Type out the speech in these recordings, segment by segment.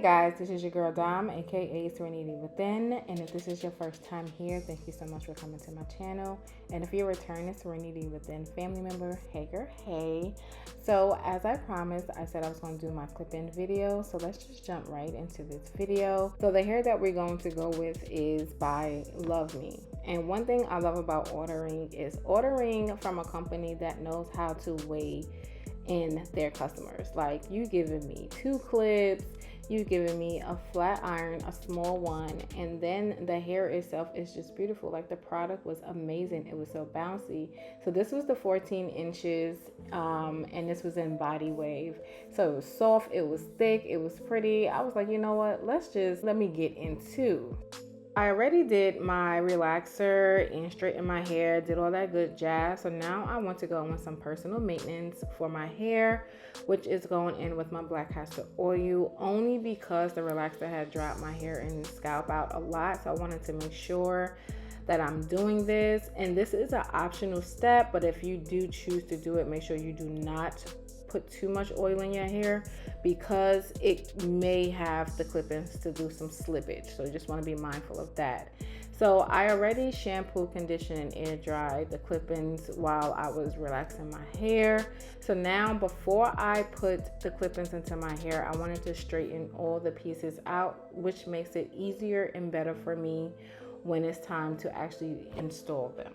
guys, this is your girl Dom, aka Serinitii Within, and if this is your first time here, thank you so much for coming to my channel. And if you're a returning Serinitii Within family member, hey girl, hey. So as I promised, I said I was going to do my clip-in video, so let's just jump right into this video. So the hair that we're going to go with is by Luvme. And one thing I love about ordering is ordering from a company that knows how to weigh in their customers. Like, you giving me 2 clips, you giving me a flat iron, a small one, and then the hair itself is just beautiful. Like, the product was amazing. It was so bouncy. So this was the 14 inches and this was in body wave. So it was soft, it was thick, it was pretty. I was like, you know what, let me get into. I already did my relaxer and straightened my hair, did all that good jazz. So now I want to go on some personal maintenance for my hair, which is going in with my black castor oil, only because the relaxer had dropped my hair and scalp out a lot. So I wanted to make sure that I'm doing this. And this is an optional step, but if you do choose to do it, make sure you do not put too much oil in your hair, because it may have the clip-ins to do some slippage. So you just want to be mindful of that. So I already shampoo, conditioned, and air dried the clip-ins while I was relaxing my hair. So now, before I put the clip-ins into my hair, I wanted to straighten all the pieces out, which makes it easier and better for me when it's time to actually install them.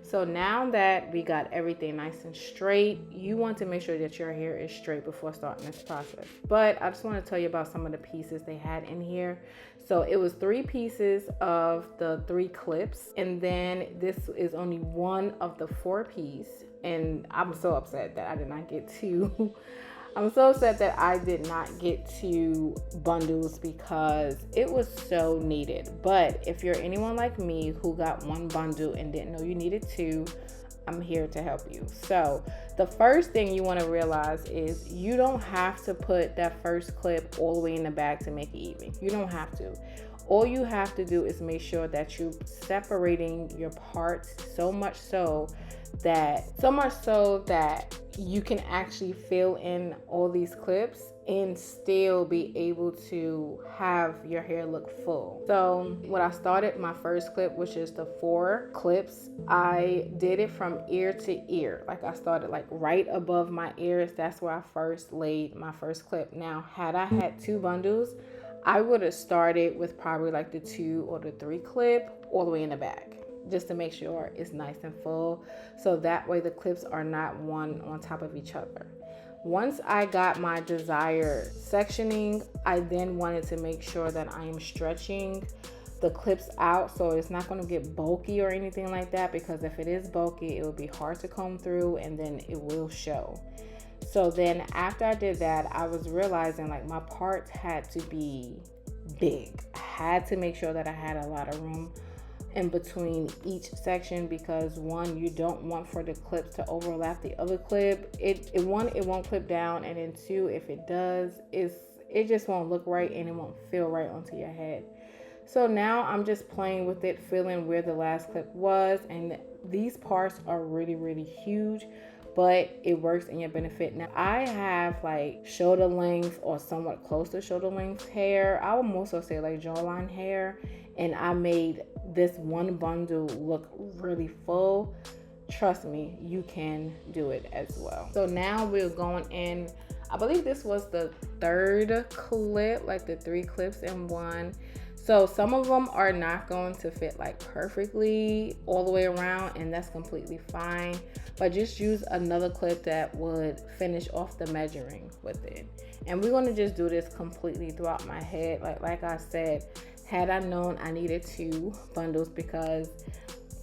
So now that we got everything nice and straight, you want to make sure that your hair is straight before starting this process. But I just want to tell you about some of the pieces they had in here. So it was 3 pieces of the 3 clips, and then this is only one of the 4 piece. And I'm so upset that I did not get 2. I'm so upset that I did not get 2 bundles because it was so needed. But if you're anyone like me who got 1 bundle and didn't know you needed 2, I'm here to help you. So the first thing you want to realize is you don't have to put that first clip all the way in the back to make it even. You don't have to. All you have to do is make sure that you're separating your parts so much so that you can actually fill in all these clips and still be able to have your hair look full. So when I started my first clip, which is the 4 clips, I did it from ear to ear. Like, I started like right above my ears. That's where I first laid my first clip. Now, had I had 2 bundles, I would have started with probably like the 2 or the 3 clip all the way in the back, just to make sure it's nice and full. So that way the clips are not one on top of each other. Once I got my desired sectioning, I then wanted to make sure that I am stretching the clips out so it's not going to get bulky or anything like that, because if it is bulky, it will be hard to comb through and then it will show. So then after I did that, I was realizing like my parts had to be big. I had to make sure that I had a lot of room in between each section, because 1, you don't want for the clips to overlap the other clip. It won't clip down, and then 2, if it does, it just won't look right and it won't feel right onto your head. So now I'm just playing with it, feeling where the last clip was, and these parts are really, really huge, but it works in your benefit. Now, I have like shoulder length or somewhat close to shoulder length hair. I would also say like jawline hair, and I made this 1 bundle look really full. Trust me, you can do it as well. So now we're going in, I believe this was the 3rd clip, like the 3 clips in one. So some of them are not going to fit like perfectly all the way around, and that's completely fine. But just use another clip that would finish off the measuring with it. And we're going to just do this completely throughout my head. Like I said, had I known I needed 2 bundles, because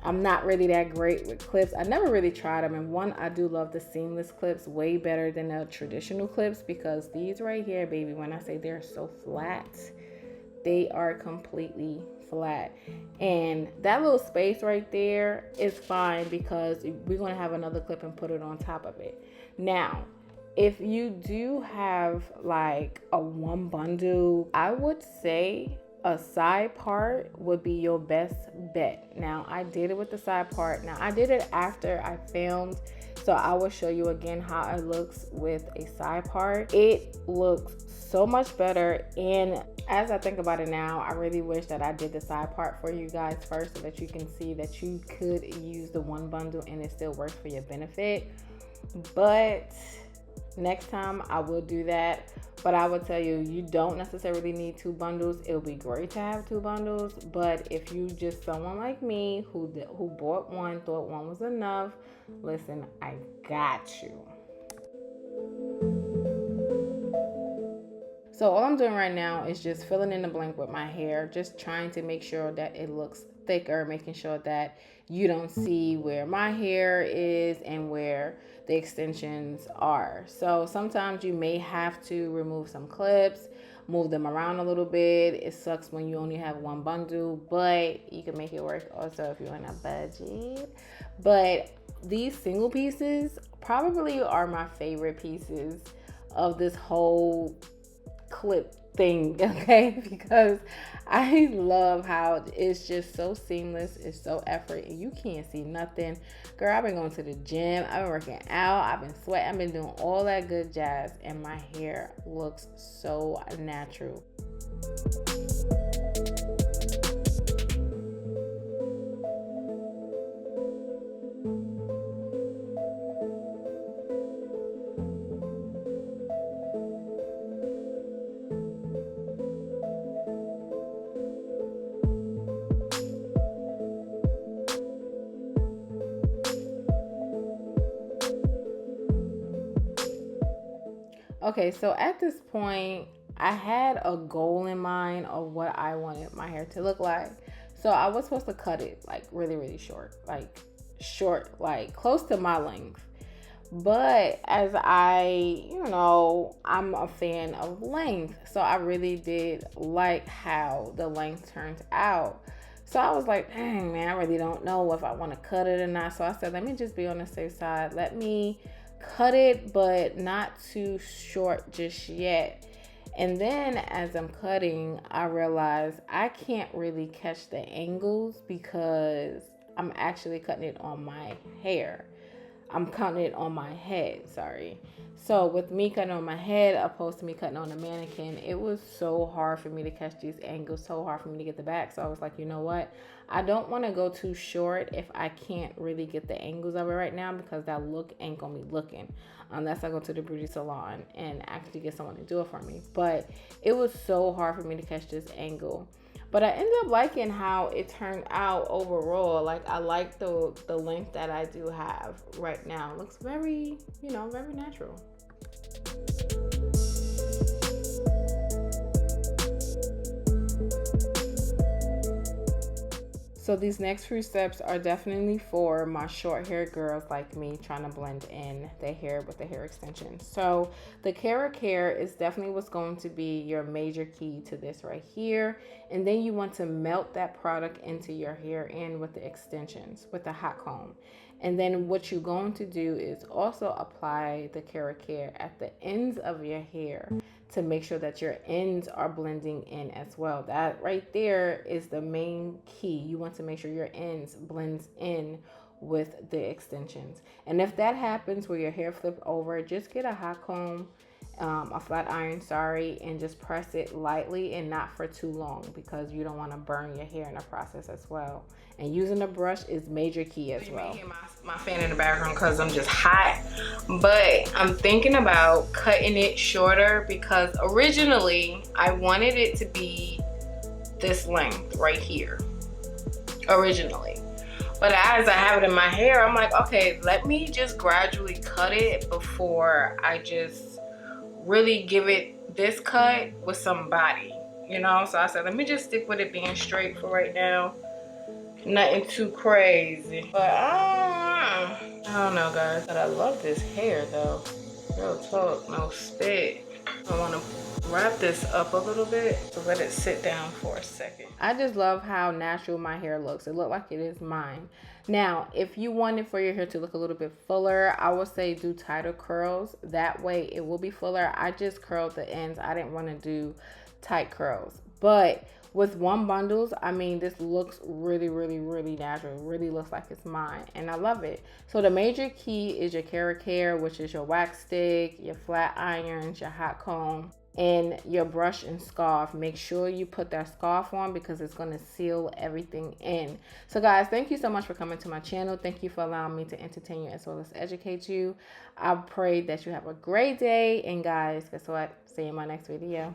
I'm not really that great with clips. I never really tried them. And 1, I do love the seamless clips way better than the traditional clips, because these right here, baby, when I say they're so flat, they are completely flat. And that little space right there is fine, because we're going to have another clip and put it on top of it. Now, if you do have like a 1 bundle, I would say a side part would be your best bet. Now, I did it with the side part. Now, I did it after I filmed, So I will show you again how it looks with a side part. It looks so much better, and as I think about it now, I really wish that I did the side part for you guys first so that you can see that you could use the one bundle and it still works for your benefit. But next time I will do that. But I would tell you, you don't necessarily need 2 bundles. It'll be great to have 2 bundles, but if you just someone like me who bought one, thought one was enough, listen, I got you. So all I'm doing right now is just filling in the blank with my hair, just trying to make sure that it looks thicker, making sure that you don't see where my hair is and where the extensions are. So sometimes you may have to remove some clips, move them around a little bit. It sucks when you only have 1 bundle, but you can make it work also if you're on a budget. But these single pieces probably are my favorite pieces of this whole clip thing, okay? Because I love how it's just so seamless, it's so effort, and you can't see nothing. Girl, I've been going to the gym, I've been working out, I've been sweating, I've been doing all that good jazz, and my hair looks so natural. Okay, so at this point, I had a goal in mind of what I wanted my hair to look like. So I was supposed to cut it like really short, like close to my length. But as I'm a fan of length. So I really did like how the length turned out. So I was like, dang, man, I really don't know if I want to cut it or not. So I said, let me just be on the safe side. Let me cut it, but not too short just yet. And then as I'm cutting, I realized I can't really catch the angles because I'm actually cutting it on my hair. I'm cutting it on my head, sorry. So with me cutting on my head opposed to me cutting on a mannequin, it was so hard for me to catch these angles, so hard for me to get the back. So I was like, you know what? I don't want to go too short if I can't really get the angles of it right now, because that look ain't gonna be looking unless I go to the beauty salon and actually get someone to do it for me. But it was so hard for me to catch this angle. But I ended up liking how it turned out overall. Like, I like the length that I do have right now. It looks very, very natural. So these next few steps are definitely for my short hair girls like me trying to blend in their hair with the hair extensions. So the KeraCare is definitely what's going to be your major key to this right here. And then you want to melt that product into your hair and with the extensions with the hot comb. And then what you're going to do is also apply the KeraCare at the ends of your hair to make sure that your ends are blending in as well. That right there is the main key. You want to make sure your ends blends in with the extensions. And if that happens where your hair flipped over, just get a hot comb, a flat iron, and just press it lightly and not for too long, because you don't want to burn your hair in the process as well. And using a brush is major key as well. You may hear my fan in the background because I'm just hot, but I'm thinking about cutting it shorter because originally I wanted it to be this length right here originally. But as I have it in my hair, I'm like, okay, let me just gradually cut it before I just really give it this cut with some body, So I said, let me just stick with it being straight for right now. Nothing too crazy. But I don't know, guys. But I love this hair, though. Real talk, no spit. I want to wrap this up a little bit to let it sit down for a second. I just love how natural my hair looks. It looks like it is mine. Now, if you wanted for your hair to look a little bit fuller, I would say do tighter curls. That way it will be fuller. I just curled the ends. I didn't want to do tight curls. But with one bundles, I mean, this looks really, really, really natural. It really looks like it's mine, and I love it. So the major key is your KeraCare, which is your wax stick, your flat irons, your hot comb, and your brush and scarf. Make sure you put that scarf on because it's going to seal everything in. So guys, thank you so much for coming to my channel. Thank you for allowing me to entertain you as well as educate you. I pray that you have a great day, and guys, guess what? See you in my next video.